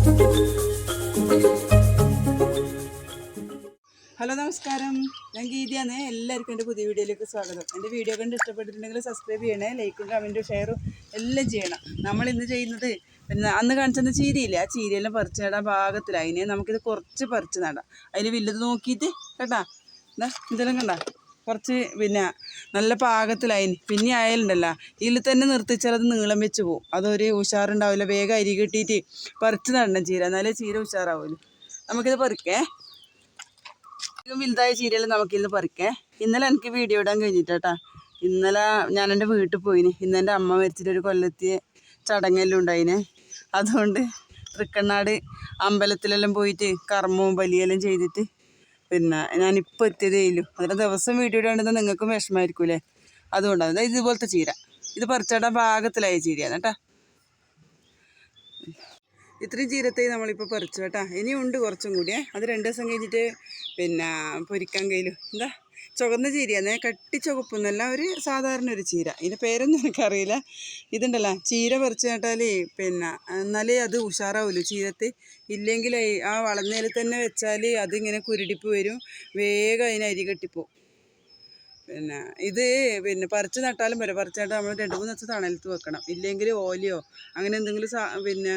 Hello നമസ്കാരം, ഞാൻ ഗീതയാണ്. എല്ലാവർക്കും എൻ്റെ പുതിയ വീഡിയോയിലേക്ക് സ്വാഗതം. എൻ്റെ വീഡിയോ കണ്ട് ഇഷ്ടപ്പെട്ടിട്ടുണ്ടെങ്കിൽ സബ്സ്ക്രൈബ് ചെയ്യണേ, ലൈക്കും കമൻറ്റും ഷെയറും എല്ലാം ചെയ്യണം. നമ്മളിന്ന് ചെയ്യുന്നത് പിന്നെ അന്ന് കാണിച്ചെന്ന ചീരയില്ലേ, ആ ചീരയെല്ലാം പറിച്ച് നടാൻ പാകത്തില്ല. അതിനെ നമുക്കിത് കുറച്ച് പറിച്ച് നടാം. അതിൽ വലുത് നോക്കിയിട്ട് കേട്ടാ, എന്താ ഇതെല്ലാം കണ്ട കുറച്ച് പിന്നെ നല്ല പാകത്തിലായിന്. പിന്നെ ആയാലുണ്ടല്ലോ ഇതിൽ തന്നെ നിർത്തിച്ചാൽ അത് നീളം വെച്ച് പോകും. അതൊരു ഉഷാറുണ്ടാവില്ല. വേഗം അരി കെട്ടിയിട്ട് പറിച്ച് നടണം ചീര, എന്നാലേ ചീര ഉഷാറാവുമല്ലോ. നമുക്കിത് പറിക്കേ. വലുതായ ചീരയെല്ലാം നമുക്കിന്ന് പറിക്കേ. ഇന്നലെ എനിക്ക് വീഡിയോ ഇടാൻ കഴിഞ്ഞിട്ടാ. ഇന്നലെ ഞാൻ എൻ്റെ വീട്ടിൽ പോയിന്. ഇന്ന് എൻ്റെ അമ്മ മരിച്ചിട്ട് ഒരു കൊല്ലത്തിയ ചടങ്ങെല്ലാം ഉണ്ടായിന്. അതുകൊണ്ട് തൃക്കണ്ണാട് അമ്പലത്തിലെല്ലാം പോയിട്ട് കർമ്മവും ബലിയെല്ലാം ചെയ്തിട്ട് പിന്നെ ഞാനിപ്പോൾ എത്തിയതേയില്ലു. അതിൻ്റെ ദിവസം വീഡിയോ ഇടാണ്ടെന്ന് നിങ്ങൾക്കും വിഷമമായിരിക്കൂലേ. അതുകൊണ്ടാണ് ഇതുപോലത്തെ ചീര. ഇത് പറിച്ചിടാൻ പാകത്തിലായ ചീരയാണ് കേട്ടാ. ഇത്രയും ചീരത്തൈ നമ്മളിപ്പോൾ പറിച്ചു കേട്ടാ. ഇനിയുണ്ട് കുറച്ചും കൂടിയേ. അത് 2 ദിവസം കഴിഞ്ഞിട്ട് പിന്നെ പൊരിക്കാൻ കഴിയും. എന്താ ചുവന്ന ചീരയാന്നേ, കട്ടി ചുവപ്പൊന്നല്ല, ഒരു സാധാരണ ഒരു ചീര. ഇതിൻ്റെ പേരൊന്നും എനിക്കറിയില്ല. ഇതുണ്ടല്ലോ, ചീര പറിച്ചു കേട്ടാൽ പിന്നെ എന്നാലേ അത് ഉഷാറാവുമല്ലോ ചീരത്ത്. ഇല്ലെങ്കിൽ ആ വളഞ്ഞതിൽ തന്നെ വെച്ചാൽ അതിങ്ങനെ കുരുടിപ്പ് വരും, വേഗം അതിന് അരി കെട്ടിപ്പോവും. പിന്നെ ഇത് പിന്നെ പറിച്ച് നട്ടാലും വരെ പറിച്ച് നട്ടാൽ നമ്മൾ 2-3 ദിവസം തണലത്ത് വെക്കണം. ഇല്ലെങ്കിൽ ഓലയോ അങ്ങനെ എന്തെങ്കിലും പിന്നെ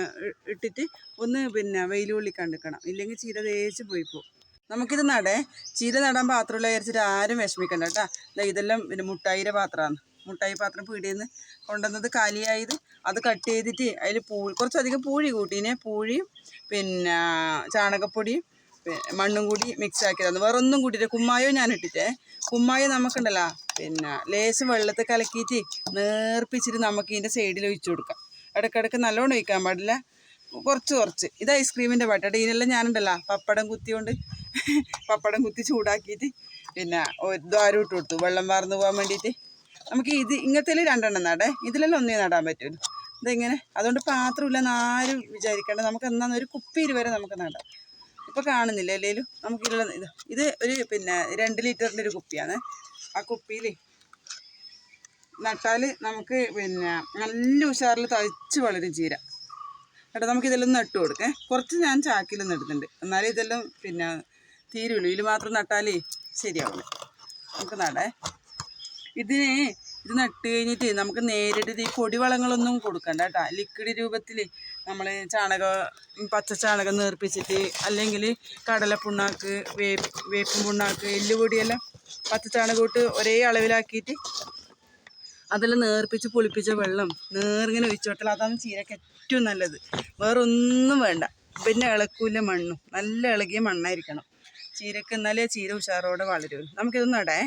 ഇട്ടിട്ട് ഒന്ന് പിന്നെ വെയിൽ കൊള്ളിക്കണ്ടിക്കണം. ഇല്ലെങ്കിൽ ചീര തേച്ച് പോയിപ്പോൾ. നമുക്കിത് നടേ. ചീര നടാൻ പാത്രമുള്ള വിചാരിച്ചിട്ട് ആരും വിഷമിക്കണ്ട കേട്ടോ. ഇതെല്ലാം പിന്നെ മുട്ടായിയുടെ പാത്രമാണ്. മുട്ടായി പാത്രം പീടിയെന്ന് കൊണ്ടുവന്നത് കാലിയായത്. അത് കട്ട് ചെയ്തിട്ട് അതിൽ കുറച്ചധികം പൂഴി കൂട്ടീനെ. പൂഴിയും പിന്നെ ചാണകപ്പൊടിയും മണ്ണും കൂടി മിക്സ് ആക്കിയതാണ്. വേറെ ഒന്നും കൂട്ടിയിട്ട് കുമ്മായോ ഞാൻ ഇട്ടിട്ടേ. കുമ്മായോ നമുക്കുണ്ടല്ലോ പിന്നെ ലേശം വെള്ളത്തിൽ കലക്കിയിട്ട് നേർപ്പിച്ചിട്ട് നമുക്ക് ഇതിൻ്റെ സൈഡിൽ ഒഴിച്ചു കൊടുക്കാം. ഇടയ്ക്കിടയ്ക്ക് നല്ലോണം ഒഴിക്കാൻ പാടില്ല, കുറച്ച്. ഇത് ഐസ്ക്രീമിൻ്റെ പാട്ടാണ്. ഇതിനെല്ലാം ഞാനുണ്ടല്ലോ പപ്പടം കുത്തി ചൂടാക്കിയിട്ട് പിന്നെ ദ്വാരം ഇട്ട് കൊടുത്തു, വെള്ളം വാർന്നു പോകാൻ വേണ്ടിയിട്ട്. നമുക്ക് ഇങ്ങനത്തെ 2 നടേ. ഇതിലെല്ലാം ഒന്നേ നടാൻ പറ്റുമല്ലോ. ഇതെങ്ങനെ, അതുകൊണ്ട് പാത്രമില്ലെന്ന് ആരും വിചാരിക്കേണ്ട. നമുക്ക് എന്നാന്നൊരു കുപ്പിയിൽ വരെ നമുക്ക് നടാം. ഇപ്പോൾ കാണുന്നില്ല അല്ലേലും നമുക്കിതിലുള്ള ഇത് ഒരു പിന്നെ 2 ലിറ്ററിൻ്റെ ഒരു കുപ്പിയാണ്. ആ കുപ്പിയിൽ നട്ടാൽ നമുക്ക് പിന്നെ നല്ല ഉഷാറിൽ തഴച്ച് വളരും ചീര കേട്ടോ. നമുക്കിതെല്ലാം നട്ട് കൊടുക്കേ. കുറച്ച് ഞാൻ ചാക്കിലും നടുന്നുണ്ട്, എന്നാലും ഇതെല്ലാം പിന്നെ തീരുള്ളൂ. ഇതിൽ മാത്രം നട്ടാലേ ശരിയാവില്ല. നമുക്ക് നടേ. ഇത് നട്ട് കഴിഞ്ഞിട്ട് നമുക്ക് നേരിട്ട് ഈ പൊടിവളങ്ങളൊന്നും കൊടുക്കണ്ട കേട്ടോ. ലിക്വിഡ് രൂപത്തിൽ നമ്മൾ പച്ച ചാണകം നേർപ്പിച്ചിട്ട്, അല്ലെങ്കിൽ കടലപ്പുണ്ണാക്ക്, വേപ്പും പുണ്ണാക്ക്, എല്ലുപൊടിയെല്ലാം പച്ച ചാണകം ഇട്ട് ഒരേ അളവിലാക്കിയിട്ട് അതെല്ലാം നേർപ്പിച്ച് പുളിപ്പിച്ച വെള്ളം നേർങ്ങനെ ഒഴിച്ചോട്ടാൽ അതാണ് ചീരക്ക് ഏറ്റവും നല്ലത്. വേറൊന്നും വേണ്ട. പിന്നെ ഇളക്കൂല മണ്ണും നല്ല ഇളകിയ മണ്ണായിരിക്കണം ചീരക്ക്, എന്നാലേ ചീര ഉഷാറോടെ വളരുള്ളൂ. നമുക്കിത് നടേ.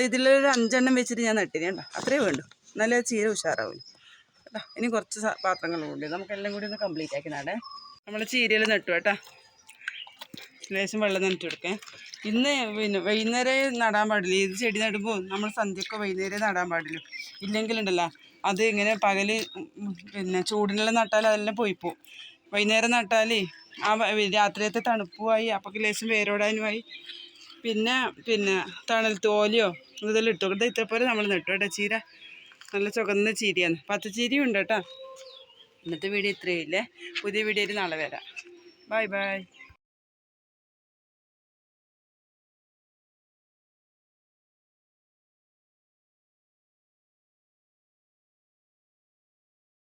ഇതിലൊരു 5 വെച്ചിട്ട് ഞാൻ നട്ടിന് കേട്ടോ. അത്രേ വേണ്ടു, നല്ല ചീര ഉഷാറാവില്ല കേട്ടോ. ഇനി കുറച്ച് പാത്രങ്ങളുണ്ട്, നമുക്കെല്ലാം കൂടി ഒന്ന് കംപ്ലീറ്റ് ആക്കി നടേ. നമ്മൾ ചീരയിൽ നട്ടു കേട്ടോ. ലേശം വെള്ളം നനച്ചു കൊടുക്കേ. ഇന്ന് പിന്നെ വൈകുന്നേരം നടാൻ പാടില്ല. ഇത് ചെടി നടുമ്പോൾ നമ്മൾ സന്ധ്യയൊക്കെ വൈകുന്നേരം നടാൻ പാടില്ല. ഇല്ലെങ്കിലുണ്ടല്ലോ അത് ഇങ്ങനെ പകൽ പിന്നെ ചൂടിനെല്ലാം നട്ടാൽ അതെല്ലാം പോയിപ്പോവും. വൈകുന്നേരം നട്ടാൽ ആ രാത്രിയത്തെ തണുപ്പുമായി, അപ്പോൾ ലേശം വേരോടാനുമായി. പിന്നെ തണലത്ത് ഓലയോ ഇതെല്ലാം ഇട്ടു കൊടുത്താൽ ഇതേപോലെ നമ്മൾ നട്ടു കേട്ടോ. ചീര നല്ല ചുവന്ന ചീരയാണ്. പച്ചച്ചീരയും ഉണ്ട് കേട്ടോ. ഇന്നത്തെ വീഡിയോ ഇത്രയേ ഇല്ലേ. പുതിയ വീഡിയോയിൽ നാളെ വരാം. ബൈ.